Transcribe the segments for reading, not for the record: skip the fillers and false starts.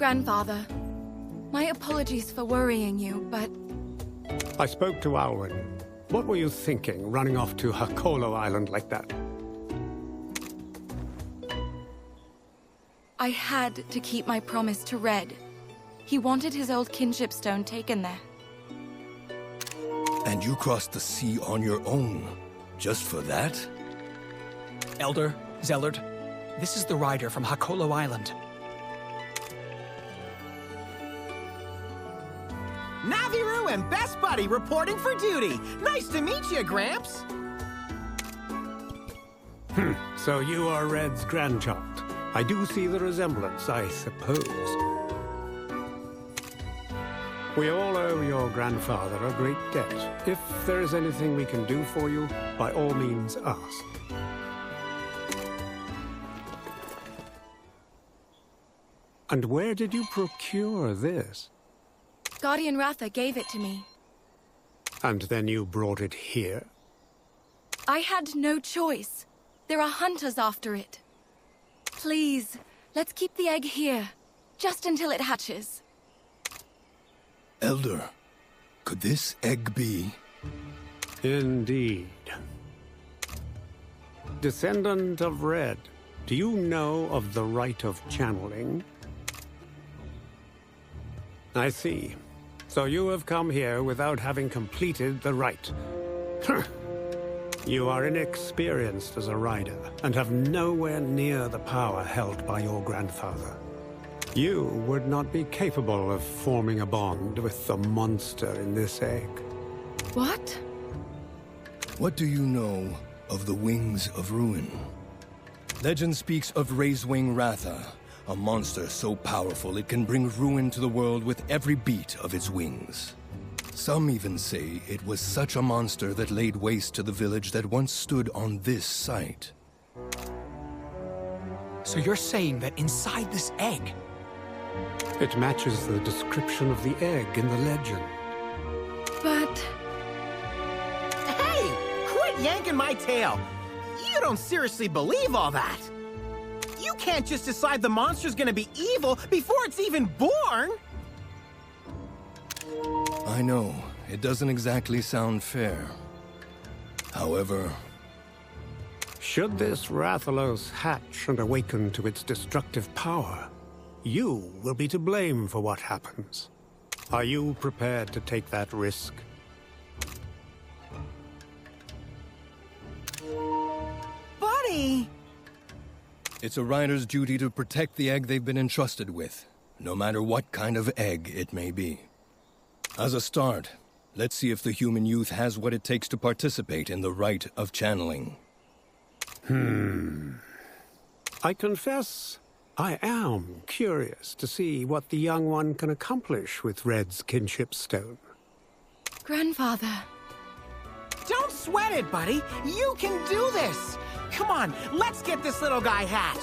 Grandfather, my apologies for worrying you, but I spoke to Alwyn. What were you thinking, running off to Hakolo Island like that? I had to keep my promise to Red. He wanted his old kinship stone taken there. And you crossed the sea on your own, just for that? Elder, Zellard, this is the rider from Hakolo Island. Naviru and Best Buddy reporting for duty. Nice to meet you, Gramps. So you are Red's grandchild. I do see the resemblance, I suppose. We all owe your grandfather a great debt. If there is anything we can do for you, by all means ask. And where did you procure this? Guardian Ratha gave it to me. And then you brought it here? I had no choice. There are hunters after it. Please, let's keep the egg here, just until it hatches. Elder, could this egg be? Indeed. Descendant of Red, do you know of the rite of channeling? I see. So you have come here without having completed the rite. You are inexperienced as a rider, and have nowhere near the power held by your grandfather. You would not be capable of forming a bond with the monster in this egg. What? What do you know of the Wings of Ruin? Legend speaks of Raisewing Ratha, a monster so powerful it can bring ruin to the world with every beat of its wings. Some even say it was such a monster that laid waste to the village that once stood on this site. So you're saying that inside this egg... It matches the description of the egg in the legend. But... Hey, quit yanking my tail. You don't seriously believe all that. You can't just decide the monster's gonna be evil before it's even born. I know, it doesn't exactly sound fair. However... Should this Rathalos hatch and awaken to its destructive power, you will be to blame for what happens. Are you prepared to take that risk? Buddy! It's a rider's duty to protect the egg they've been entrusted with, no matter what kind of egg it may be. As a start, let's see if the human youth has what it takes to participate in the rite of channeling. I confess, I am curious to see what the young one can accomplish with Red's kinship stone. Grandfather... Don't sweat it, buddy. You can do this. Come on, let's get this little guy hatched.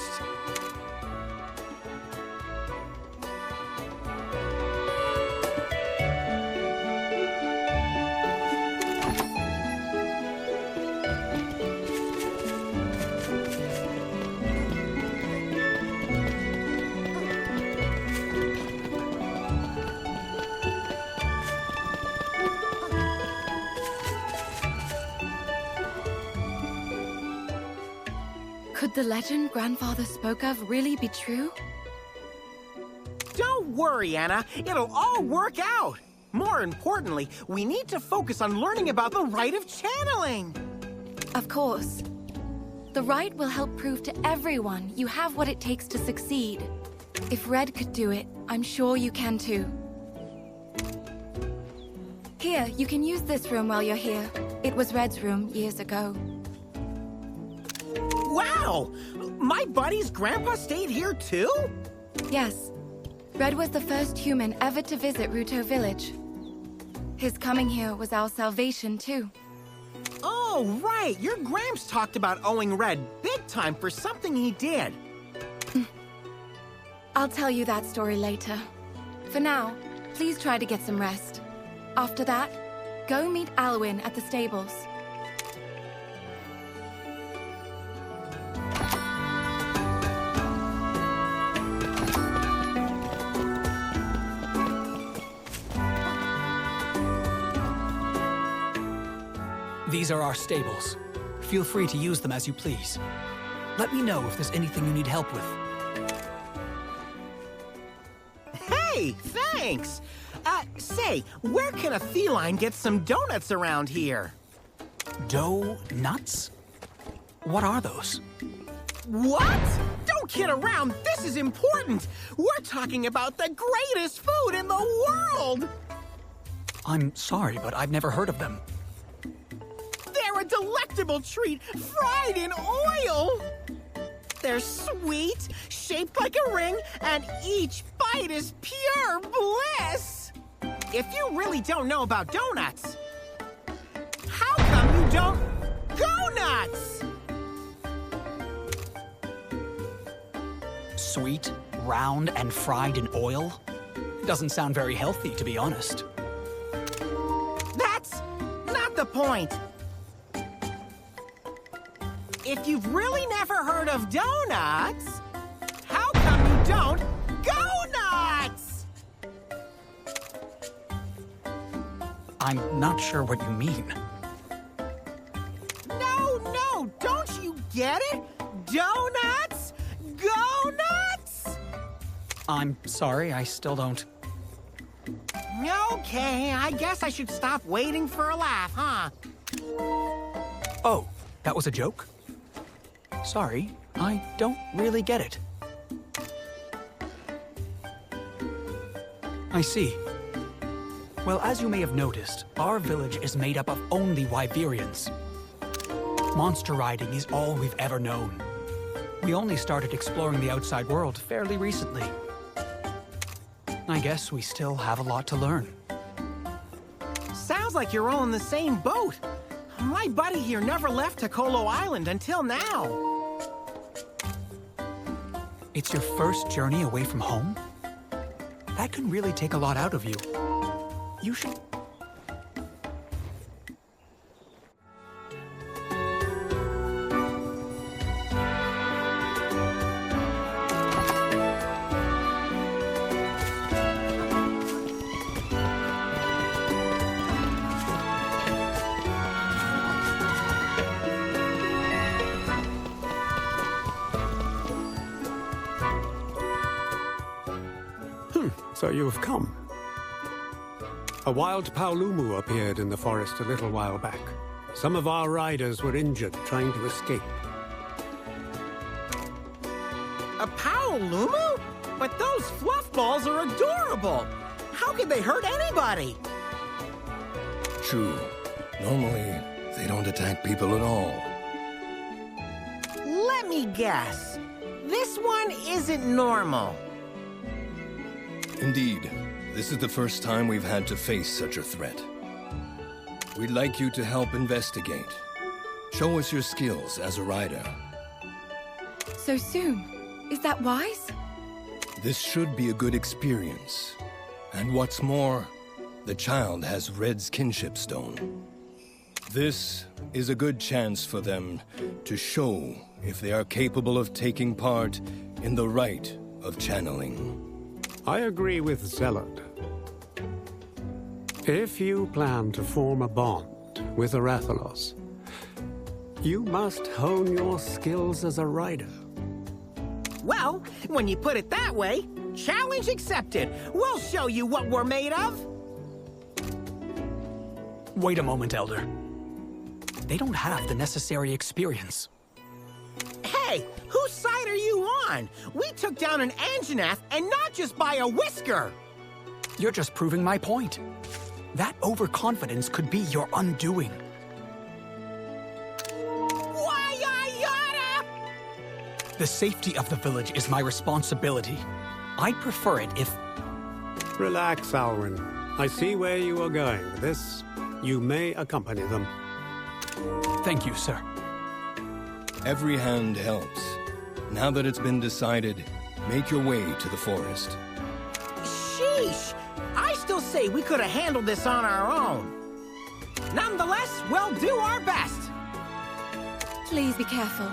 Could the legend Grandfather spoke of really be true? Don't worry, Anna. It'll all work out. More importantly, we need to focus on learning about the rite of channeling. Of course. The rite will help prove to everyone you have what it takes to succeed. If Red could do it, I'm sure you can too. Here, you can use this room while you're here. It was Red's room years ago. Wow! My buddy's grandpa stayed here too? Yes. Red was the first human ever to visit Ruto Village. His coming here was our salvation too. Oh, right. Your Gramps talked about owing Red big time for something he did. I'll tell you that story later. For now, please try to get some rest. After that, go meet Alwyn at the stables. These are our stables. Feel free to use them as you please. Let me know if there's anything you need help with. Hey, thanks! Say, where can a feline get some donuts around here? Nuts? What are those? What? Don't kid around, this is important! We're talking about the greatest food in the world! I'm sorry, but I've never heard of them. They're a delectable treat, fried in oil! They're sweet, shaped like a ring, and each bite is pure bliss! If you really don't know about donuts, how come you don't go nuts? Sweet, round, and fried in oil? Doesn't sound very healthy, to be honest. That's not the point. If you've really never heard of donuts, how come you don't go nuts? I'm not sure what you mean. No, don't you get it? Donuts? Go nuts? I'm sorry, I still don't. Okay, I guess I should stop waiting for a laugh, huh? Oh, that was a joke? Sorry, I don't really get it. I see. Well, as you may have noticed, our village is made up of only Wyverians. Monster riding is all we've ever known. We only started exploring the outside world fairly recently. I guess we still have a lot to learn. Sounds like you're all in the same boat. My buddy here never left Tokolo Island until now. It's your first journey away from home? That can really take a lot out of you. You should... So you have come. A wild Paolumu appeared in the forest a little while back. Some of our riders were injured trying to escape. A Paolumu? But those fluff balls are adorable. How could they hurt anybody? True. Normally, they don't attack people at all. Let me guess. This one isn't normal. Indeed, this is the first time we've had to face such a threat. We'd like you to help investigate. Show us your skills as a rider. So soon? Is that wise? This should be a good experience. And what's more, the child has Red's kinship stone. This is a good chance for them to show if they are capable of taking part in the rite of channeling. I agree with Zellard. If you plan to form a bond with Arathalos, you must hone your skills as a rider. Well, when you put it that way, challenge accepted. We'll show you what we're made of. Wait a moment, Elder. They don't have the necessary experience. Hey, whose side are you on? We took down an Anjanath, and not just by a whisker. You're just proving my point. That overconfidence could be your undoing. Why, The safety of the village is my responsibility. I'd prefer it if... Relax, Alwyn. I see where you are going with this. You may accompany them. Thank you, sir. Every hand helps. Now that it's been decided, make your way to the forest. Sheesh! I still say we could have handled this on our own. Nonetheless, we'll do our best. Please be careful.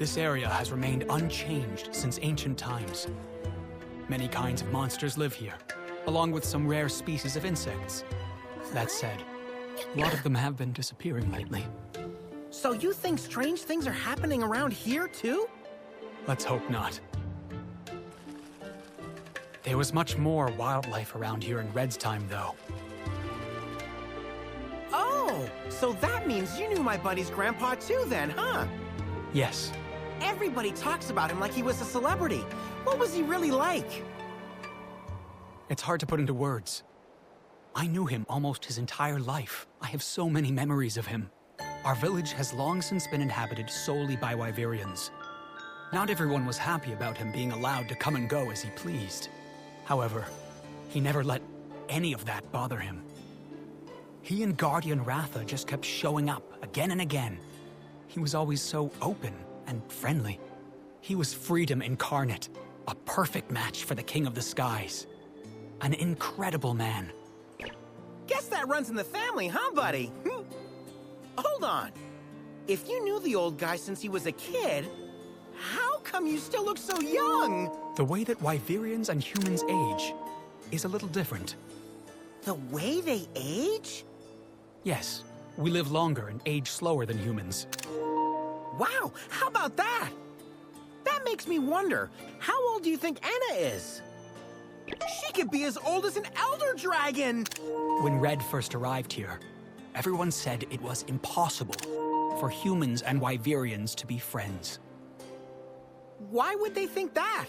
This area has remained unchanged since ancient times. Many kinds of monsters live here, along with some rare species of insects. That said, a lot of them have been disappearing lately. So you think strange things are happening around here, too? Let's hope not. There was much more wildlife around here in Red's time, though. Oh, so that means you knew my buddy's grandpa too then, huh? Yes. Everybody talks about him like he was a celebrity. What was he really like? It's hard to put into words. I knew him almost his entire life. I have so many memories of him. Our village has long since been inhabited solely by Wyverians. Not everyone was happy about him being allowed to come and go as he pleased. However, he never let any of that bother him. He and Guardian Ratha just kept showing up again and again. He was always so open and friendly. He was freedom incarnate, a perfect match for the King of the Skies. An incredible man. Guess that runs in the family, huh, buddy? Hold on. If you knew the old guy since he was a kid, how come you still look so young? The way that Wyverians and humans age is a little different. The way they age? Yes, we live longer and age slower than humans. Wow, how about that? That makes me wonder, how old do you think Anna is? She could be as old as an elder dragon! When Red first arrived here, everyone said it was impossible for humans and Wyverians to be friends. Why would they think that?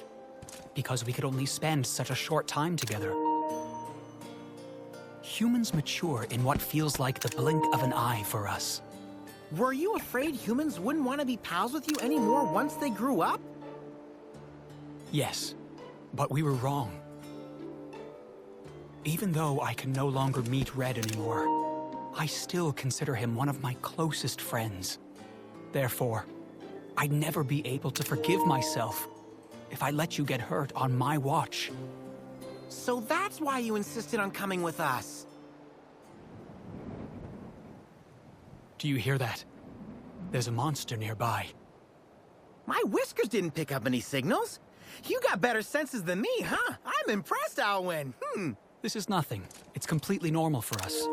Because we could only spend such a short time together. Humans mature in what feels like the blink of an eye for us. Were you afraid humans wouldn't want to be pals with you anymore once they grew up? Yes, but we were wrong. Even though I can no longer meet Red anymore, I still consider him one of my closest friends. Therefore, I'd never be able to forgive myself if I let you get hurt on my watch. So that's why you insisted on coming with us. Do you hear that? There's a monster nearby. My whiskers didn't pick up any signals. You got better senses than me, huh? I'm impressed, Alwyn. This is nothing. It's completely normal for us.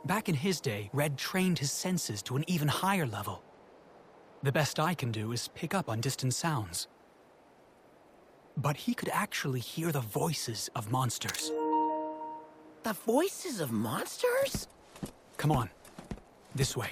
Back in his day, Red trained his senses to an even higher level. The best I can do is pick up on distant sounds. But he could actually hear the voices of monsters. The voices of monsters? Come on. This way.